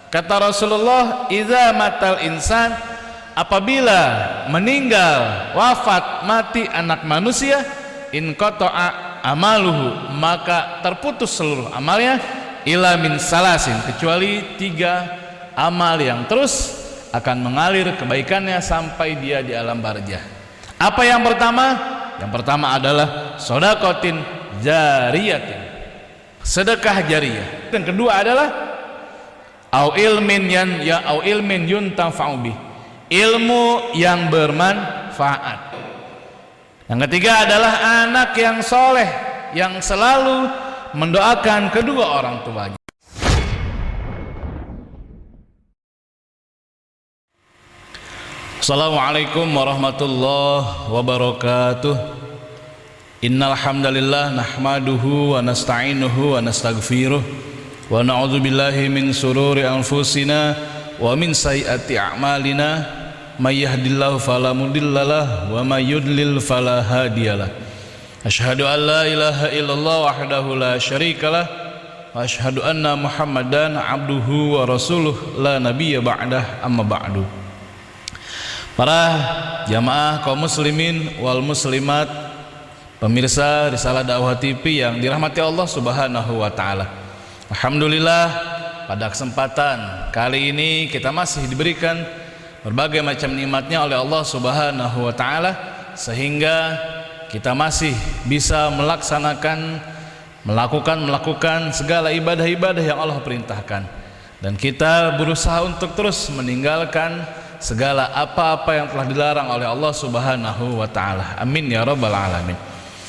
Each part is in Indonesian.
Kata Rasulullah, idza matal insan, apabila meninggal, wafat, mati anak manusia, in qata'a amaluhu, maka terputus seluruh amalnya, ila min salasin, kecuali 3 amal yang terus akan mengalir kebaikannya sampai dia di alam barzah. Apa yang pertama? Yang pertama adalah shadaqatin jariyatin, sedekah jariyah. Yang kedua adalah au ilmin yuntafa'u bih, ilmu yang bermanfaat. Yang ketiga adalah anak yang soleh yang selalu mendoakan kedua orang tuanya. Assalamualaikum warahmatullahi wabarakatuh. Innal hamdalillah nahmaduhu wa nasta'inuhu wa nastaghfiruh wa na'udzu billahi min sururi anfusina wa min sayyiati a'malina, may yahdihillahu fala mudhillalah wa may yudlil fala hadiyalah. Asyhadu an la ilaha illallah wahdahu la syarikalah wa asyhadu anna Muhammadan abduhu wa rasuluh la nabiyya ba'dah, amma ba'du. Para jamaah kaum muslimin wal muslimat, pemirsa Risalah Dakwah TV yang dirahmati Allah Subhanahu wa taala. Alhamdulillah, pada kesempatan kali ini kita masih diberikan berbagai macam nikmatnya oleh Allah Subhanahu wa taala, sehingga kita masih bisa melakukan segala ibadah-ibadah yang Allah perintahkan, dan kita berusaha untuk terus meninggalkan segala apa-apa yang telah dilarang oleh Allah Subhanahu wa taala. Amin ya rabbal alamin.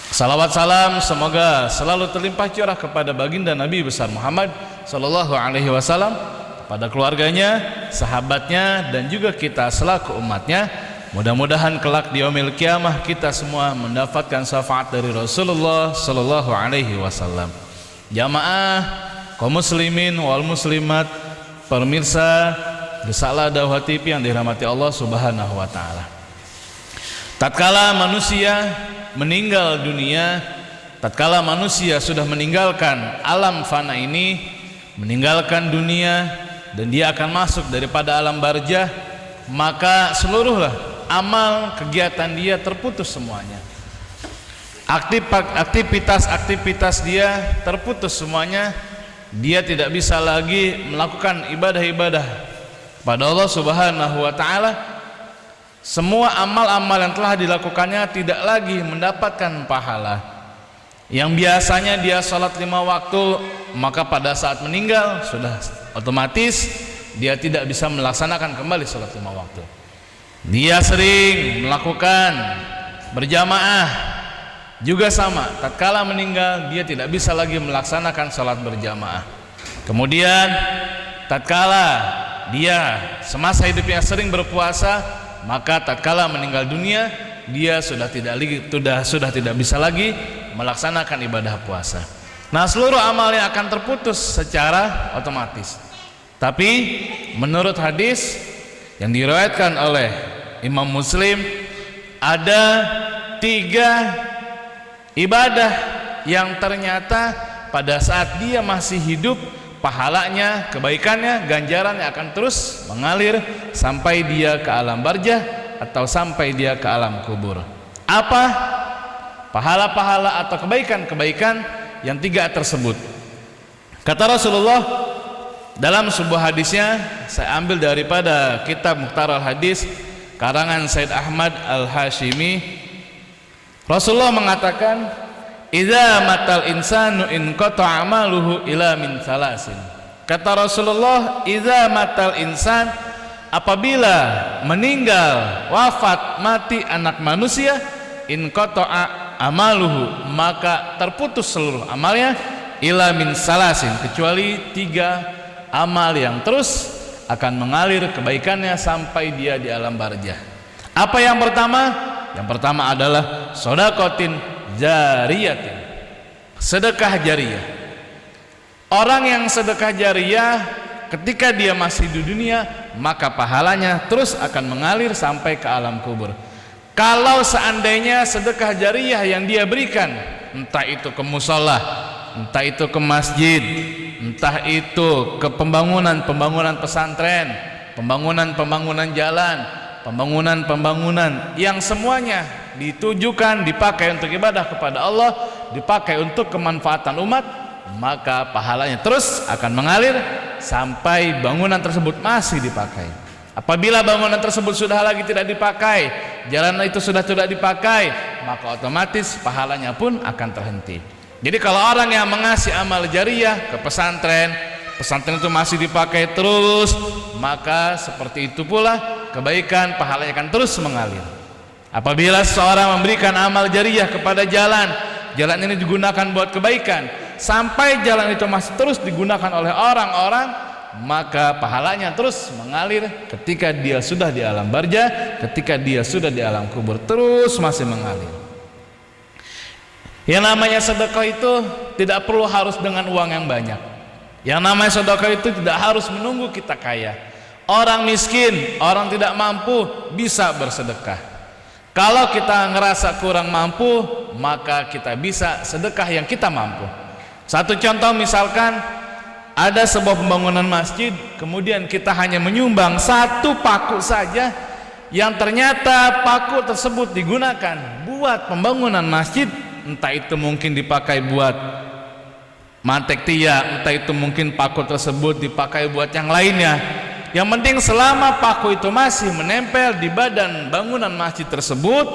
Salawat salam semoga selalu terlimpah curah kepada baginda Nabi besar Muhammad sallallahu alaihi wasallam, pada keluarganya, sahabatnya, dan juga kita selaku umatnya. Mudah-mudahan kelak di yaumil kiamah kita semua mendapatkan syafaat dari Rasulullah sallallahu alaihi wasallam. Jamaah kaum muslimin wal muslimat, pemirsa Risalah Dakwah TV yang dirahmati Allah Subhanahu wa taala. Tatkala manusia meninggal dunia, tatkala manusia sudah meninggalkan alam fana ini, meninggalkan dunia, dan dia akan masuk daripada alam barzah, maka seluruhlah amal kegiatan dia terputus semuanya. Aktivitas dia terputus semuanya. Dia tidak bisa lagi melakukan ibadah-ibadah pada Allah Subhanahu wa taala. Semua amal-amal yang telah dilakukannya tidak lagi mendapatkan pahala. Yang biasanya dia sholat 5 waktu, maka pada saat meninggal sudah otomatis dia tidak bisa melaksanakan kembali sholat 5 waktu. Dia sering melakukan berjamaah, juga sama, tatkala meninggal dia tidak bisa lagi melaksanakan sholat berjamaah. Kemudian tatkala dia semasa hidupnya sering berpuasa, maka tatkala meninggal dunia dia sudah tidak bisa lagi melaksanakan ibadah puasa. Nah, seluruh amal yang akan terputus secara otomatis. Tapi menurut hadis yang diriwayatkan oleh Imam Muslim, ada 3 ibadah yang ternyata pada saat dia masih hidup, pahalanya, kebaikannya, ganjarannya akan terus mengalir sampai dia ke alam barzah atau sampai dia ke alam kubur. Apa pahala-pahala atau kebaikan-kebaikan yang 3 tersebut? Kata Rasulullah dalam sebuah hadisnya, saya ambil daripada kitab Mukhtarul Hadis karangan Said Ahmad Al-Hashimi. Rasulullah mengatakan, idza matal insanu in qata'a amaluhu ila min salasin. Kata Rasulullah, idza matal insan, apabila meninggal, wafat, mati anak manusia, in qata'a amaluhu, maka terputus seluruh amalnya, ila min salasin, kecuali 3 amal yang terus akan mengalir kebaikannya sampai dia di alam barzah. Apa yang pertama? Yang pertama adalah shadaqatin jariyatin, sedekah jariyah. Orang yang sedekah jariyah ketika dia masih di dunia, maka pahalanya terus akan mengalir sampai ke alam kubur. Kalau seandainya sedekah jariyah yang dia berikan, entah itu ke musola, entah itu ke masjid, entah itu ke pembangunan pesantren, pembangunan jalan, pembangunan yang semuanya ditujukan dipakai untuk ibadah kepada Allah, dipakai untuk kemanfaatan umat, maka pahalanya terus akan mengalir sampai bangunan tersebut masih dipakai. Apabila bangunan tersebut sudah lagi tidak dipakai, jalan itu sudah tidak dipakai, maka otomatis pahalanya pun akan terhenti. Jadi kalau orang yang mengasih amal jariah ke pesantren itu masih dipakai terus, maka seperti itu pula kebaikan pahalanya akan terus mengalir. Apabila seorang memberikan amal jariah kepada jalan ini digunakan buat kebaikan, sampai jalan itu masih terus digunakan oleh orang-orang, maka pahalanya terus mengalir ketika dia sudah di alam barzah, ketika dia sudah di alam kubur, terus masih mengalir. Yang namanya sedekah itu tidak perlu harus dengan uang yang banyak. Yang namanya sedekah itu tidak harus menunggu kita kaya. Orang miskin, orang tidak mampu bisa bersedekah. Kalau kita ngerasa kurang mampu, maka kita bisa sedekah yang kita mampu. Satu contoh, misalkan ada sebuah pembangunan masjid, kemudian kita hanya menyumbang 1 paku saja, yang ternyata paku tersebut digunakan buat pembangunan masjid, entah itu mungkin dipakai buat mantek tiang, entah itu mungkin paku tersebut dipakai buat yang lainnya. Yang penting selama paku itu masih menempel di badan bangunan masjid tersebut,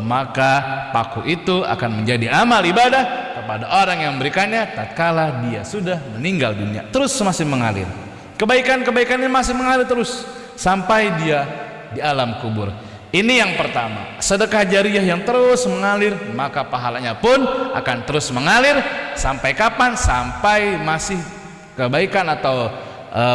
maka paku itu akan menjadi amal ibadah kepada orang yang memberikannya tatkala dia sudah meninggal dunia, terus masih mengalir. Kebaikan-kebaikan ini masih mengalir terus sampai dia di alam kubur. Ini yang pertama, sedekah jariah yang terus mengalir, maka pahalanya pun akan terus mengalir sampai kapan? Sampai masih kebaikan atau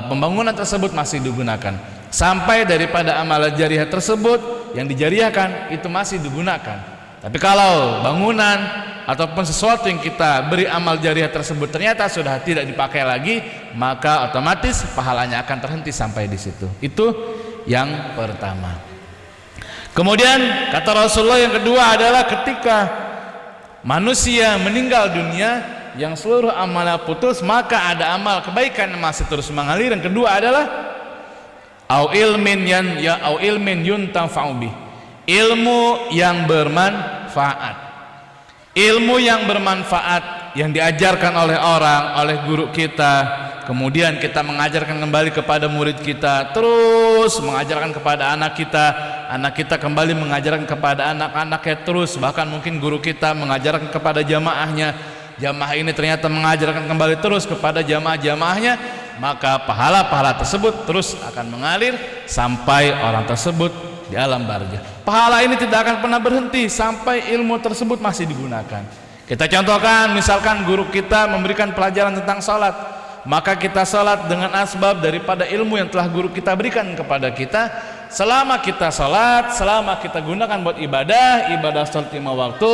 pembangunan tersebut masih digunakan, sampai daripada amal jariah tersebut yang dijariahkan itu masih digunakan. Tapi kalau bangunan ataupun sesuatu yang kita beri amal jariah tersebut ternyata sudah tidak dipakai lagi, maka otomatis pahalanya akan terhenti sampai di situ. Itu yang pertama. Kemudian kata Rasulullah yang kedua adalah ketika manusia meninggal dunia yang seluruh amalnya putus, maka ada amal kebaikan yang masih terus mengalir. Yang kedua adalah au ilmin yuntafa'u bih, ilmu yang bermanfaat. Ilmu yang bermanfaat yang diajarkan oleh orang, oleh guru kita, kemudian kita mengajarkan kembali kepada murid kita, terus mengajarkan kepada anak kita kembali mengajarkan kepada anak-anaknya, terus bahkan mungkin guru kita mengajarkan kepada jamaahnya, jamaah ini ternyata mengajarkan kembali terus kepada jamaah-jamaahnya, maka pahala-pahala tersebut terus akan mengalir sampai orang tersebut di alam barzah. Pahala ini tidak akan pernah berhenti sampai ilmu tersebut masih digunakan. Kita contohkan, misalkan guru kita memberikan pelajaran tentang salat, maka kita salat dengan asbab daripada ilmu yang telah guru kita berikan kepada kita. Selama kita salat, selama kita gunakan buat ibadah salat 5 waktu,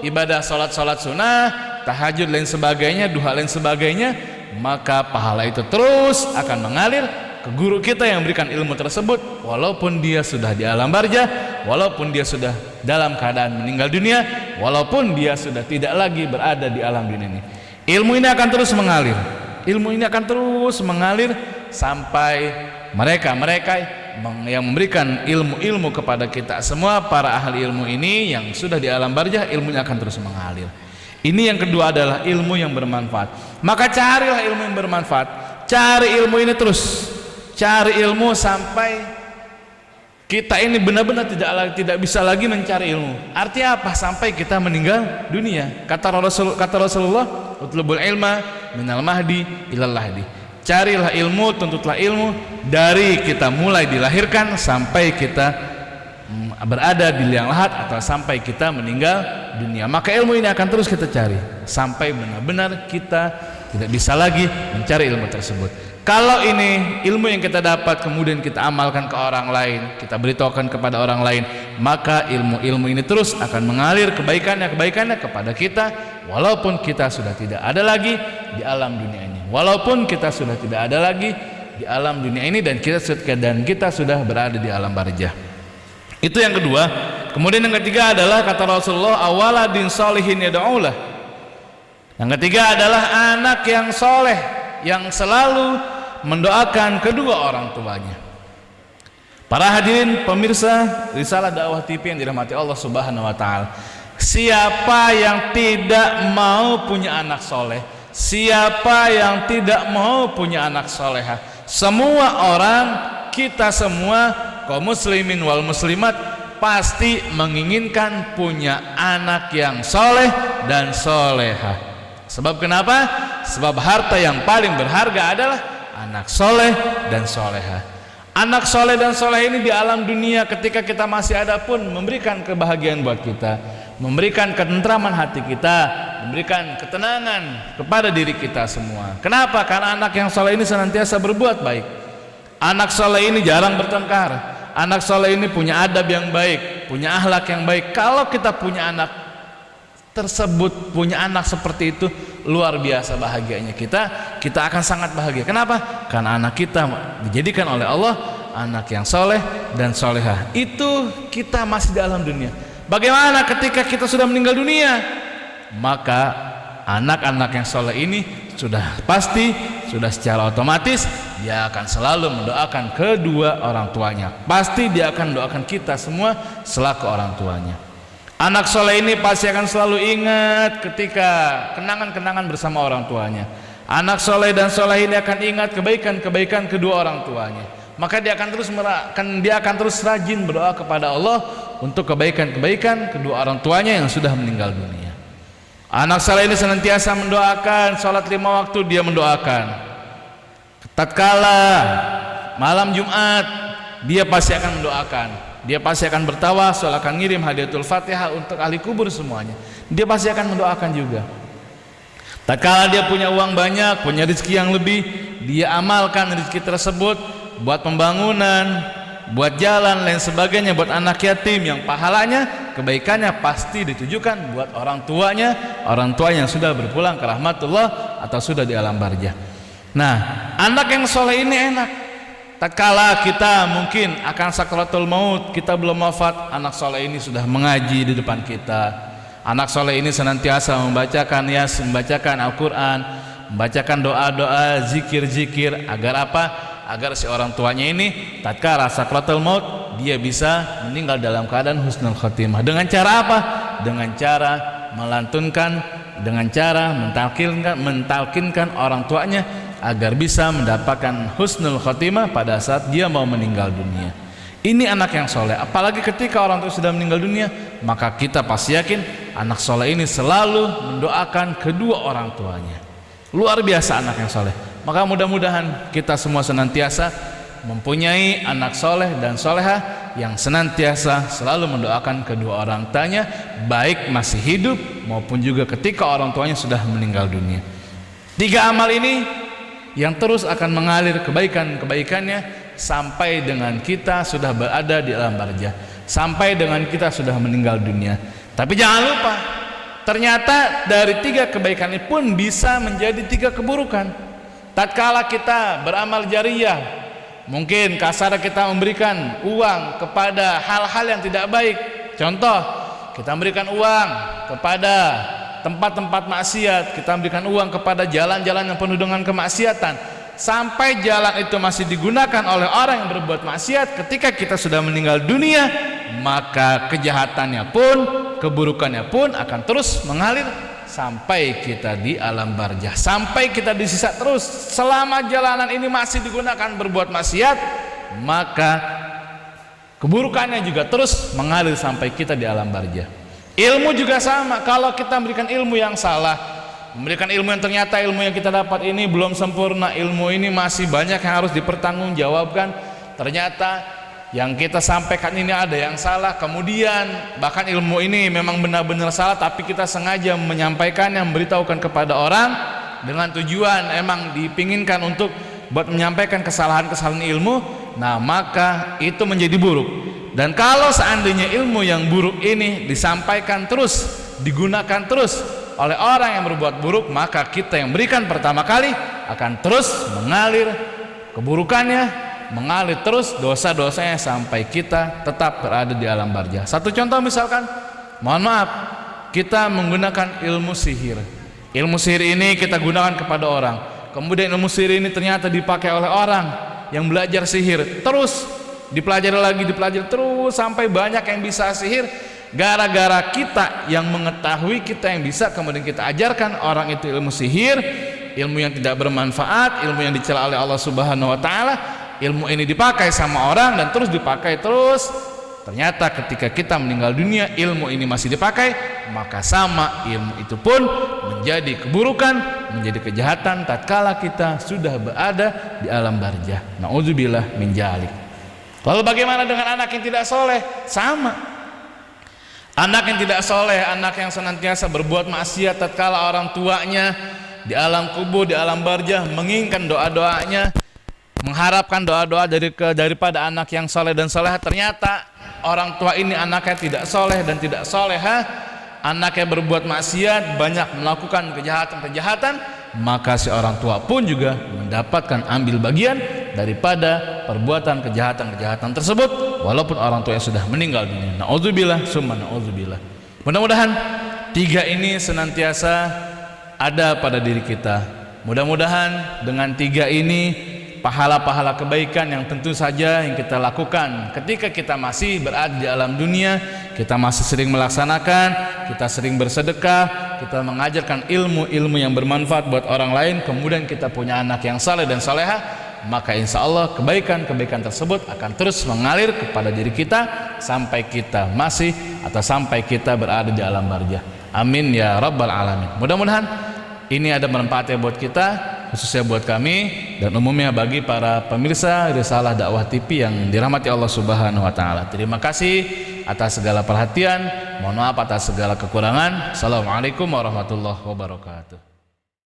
ibadah salat sunnah, tahajud lain sebagainya, duha lain sebagainya, maka pahala itu terus akan mengalir ke guru kita yang memberikan ilmu tersebut, walaupun dia sudah di alam barzah, walaupun dia sudah dalam keadaan meninggal dunia, walaupun dia sudah tidak lagi berada di alam dunia ini. Ilmu ini akan terus mengalir. Ilmu ini akan terus mengalir sampai mereka yang memberikan ilmu-ilmu kepada kita semua, para ahli ilmu ini yang sudah di alam barzah, ilmunya akan terus mengalir. Ini yang kedua adalah ilmu yang bermanfaat. Maka carilah ilmu yang bermanfaat. Cari ilmu ini terus. Cari ilmu sampai kita ini benar-benar tidak bisa lagi mencari ilmu. Artinya apa? Sampai kita meninggal dunia. Kata Rasulullah, utlubul ilma minal mahdi ilal lahdi. Carilah ilmu, tuntutlah ilmu dari kita mulai dilahirkan sampai kita berada di liang lahat atau sampai kita meninggal dunia. Maka ilmu ini akan terus kita cari sampai benar-benar kita tidak bisa lagi mencari ilmu tersebut. Kalau ini ilmu yang kita dapat kemudian kita amalkan ke orang lain, kita beritahukan kepada orang lain, maka ilmu-ilmu ini terus akan mengalir kebaikannya kepada kita, walaupun kita sudah tidak ada lagi di alam dunia ini, walaupun kita sudah tidak ada lagi di alam dunia ini, dan kita sudah berada di alam barzah. Itu yang kedua. Kemudian yang ketiga adalah kata Rasulullah, awaladin sholihin yad'ulah. Yang ketiga adalah anak yang soleh yang selalu mendoakan kedua orang tuanya. Para hadirin pemirsa Risalah Dakwah TV yang dirahmati Allah Subhanahu wa taala. Siapa yang tidak mau punya anak soleh? Siapa yang tidak mau punya anak soleha? Semua orang, kita semua kaum muslimin wal muslimat pasti menginginkan punya anak yang soleh dan soleha. Sebab kenapa? Sebab harta yang paling berharga adalah anak soleh dan soleha. Anak soleh dan soleh ini di alam dunia ketika kita masih ada pun memberikan kebahagiaan buat kita, memberikan ketentraman hati kita, memberikan ketenangan kepada diri kita semua. Kenapa? Karena anak yang soleh ini senantiasa berbuat baik. Anak soleh ini jarang bertengkar. Anak soleh ini punya adab yang baik, punya akhlak yang baik. Kalau kita punya anak tersebut, punya anak seperti itu, luar biasa bahagianya kita akan sangat bahagia. Kenapa? Karena anak kita dijadikan oleh Allah anak yang soleh dan soleha. Itu kita masih di alam dunia. Bagaimana ketika kita sudah meninggal dunia? Maka anak-anak yang soleh ini sudah pasti, sudah secara otomatis dia akan selalu mendoakan kedua orang tuanya. Pasti dia akan mendoakan kita semua selaku orang tuanya. Anak soleh ini pasti akan selalu ingat ketika kenangan-kenangan bersama orang tuanya. Anak soleh dan soleh ini akan ingat kebaikan-kebaikan kedua orang tuanya. Maka dia akan terus rajin berdoa kepada Allah untuk kebaikan-kebaikan kedua orang tuanya yang sudah meninggal dunia. Anak soleh ini senantiasa mendoakan, sholat 5 waktu dia mendoakan. Tatkala malam Jumat dia pasti akan mendoakan. Dia pasti akan bertawasul, akan ngirim hadiatul Fatihah untuk ahli kubur semuanya. Dia pasti akan mendoakan juga. Tatkala dia punya uang banyak, punya rezeki yang lebih, dia amalkan rezeki tersebut buat pembangunan, buat jalan lain sebagainya, buat anak yatim yang pahalanya, kebaikannya pasti ditujukan buat orang tuanya yang sudah berpulang ke rahmatullah atau sudah di alam barzah. Nah, anak yang soleh ini enak. Tatkala kita mungkin akan sakaratul maut, kita belum wafat, anak soleh ini sudah mengaji di depan kita. Anak soleh ini senantiasa membacakan membacakan Al-Quran, membacakan doa-doa, zikir-zikir. Agar apa? Agar si orang tuanya ini tatkala sakaratul maut dia bisa meninggal dalam keadaan husnul khotimah. Dengan cara apa? Dengan cara melantunkan, dengan cara mentalkinkan orang tuanya agar bisa mendapatkan husnul khotimah pada saat dia mau meninggal dunia. Ini anak yang soleh. Apalagi ketika orang tua sudah meninggal dunia, maka kita pasti yakin anak soleh ini selalu mendoakan kedua orang tuanya. Luar biasa anak yang soleh. Maka mudah-mudahan kita semua senantiasa mempunyai anak soleh dan soleha yang senantiasa selalu mendoakan kedua orang tuanya, baik masih hidup maupun juga ketika orang tuanya sudah meninggal dunia. 3 amal ini yang terus akan mengalir kebaikan-kebaikannya sampai dengan kita sudah berada di alam barzah, sampai dengan kita sudah meninggal dunia. Tapi jangan lupa, ternyata dari 3 kebaikan ini pun bisa menjadi 3 keburukan. Tatkala kita beramal jariyah, mungkin kasar kita memberikan uang kepada hal-hal yang tidak baik. Contoh, kita memberikan uang kepada tempat-tempat maksiat, kita memberikan uang kepada jalan-jalan yang penuh dengan kemaksiatan, sampai jalan itu masih digunakan oleh orang yang berbuat maksiat. Ketika kita sudah meninggal dunia, maka kejahatannya pun, keburukannya pun akan terus mengalir sampai kita di alam barzah, sampai kita disisa terus. Selama jalanan ini masih digunakan berbuat maksiat, maka keburukannya juga terus mengalir sampai kita di alam barzah. Ilmu juga sama. Kalau kita memberikan ilmu yang salah, memberikan ilmu yang ternyata ilmu yang kita dapat ini belum sempurna, ilmu ini masih banyak yang harus dipertanggungjawabkan, ternyata yang kita sampaikan ini ada yang salah, kemudian bahkan ilmu ini memang benar-benar salah, tapi kita sengaja menyampaikannya, memberitahukan kepada orang dengan tujuan emang dipinginkan untuk buat menyampaikan kesalahan-kesalahan ilmu, nah maka itu menjadi buruk. Dan kalau seandainya ilmu yang buruk ini disampaikan terus, digunakan terus oleh orang yang berbuat buruk, maka kita yang berikan pertama kali akan terus mengalir keburukannya, mengalir terus dosa-dosanya sampai kita tetap berada di alam barzah. Satu contoh misalkan, mohon maaf, kita menggunakan ilmu sihir. Ilmu sihir ini kita gunakan kepada orang. kemudian ilmu sihir ini ternyata dipakai oleh orang yang belajar sihir, terus dipelajari lagi, dipelajari terus sampai banyak yang bisa sihir. Gara-gara kita yang mengetahui, kita yang bisa, kemudian kita ajarkan orang itu ilmu sihir, ilmu yang tidak bermanfaat, ilmu yang dicela oleh Allah Subhanahu wa taala. Ilmu ini dipakai sama orang dan terus dipakai terus. Ternyata ketika kita meninggal dunia, ilmu ini masih dipakai, maka sama ilmu itu pun menjadi keburukan, menjadi kejahatan tatkala kita sudah berada di alam barzah. Nauzubillah min dzalik. Lalu bagaimana dengan anak yang tidak soleh? Sama. Anak yang tidak soleh, anak yang senantiasa berbuat maksiat tatkala orang tuanya di alam kubur, di alam barzah menginginkan doa-doanya, mengharapkan doa-doa daripada anak yang soleh dan soleha. Ternyata orang tua ini anaknya tidak soleh dan tidak soleha, anaknya berbuat maksiat, banyak melakukan kejahatan-kejahatan, maka si orang tua pun juga mendapatkan ambil bagian daripada perbuatan kejahatan-kejahatan tersebut, walaupun orang tua yang sudah meninggal dunia. Nauzubillah summa nauzubillah. Mudah-mudahan tiga ini senantiasa ada pada diri kita. Mudah-mudahan dengan tiga ini, pahala-pahala kebaikan yang tentu saja yang kita lakukan ketika kita masih berada di alam dunia, kita masih sering melaksanakan, kita sering bersedekah, kita mengajarkan ilmu-ilmu yang bermanfaat buat orang lain, kemudian kita punya anak yang saleh dan saleha, maka insya Allah kebaikan-kebaikan tersebut akan terus mengalir kepada diri kita sampai kita masih atau sampai kita berada di alam barzah. Amin ya rabbal alamin. Mudah-mudahan ini ada manfaatnya buat kita, khususnya buat kami dan umumnya bagi para pemirsa Risalah Dakwah TV yang dirahmati Allah Subhanahu wa taala. Terima kasih atas segala perhatian, mohon maaf atas segala kekurangan. Assalamualaikum warahmatullahi wabarakatuh.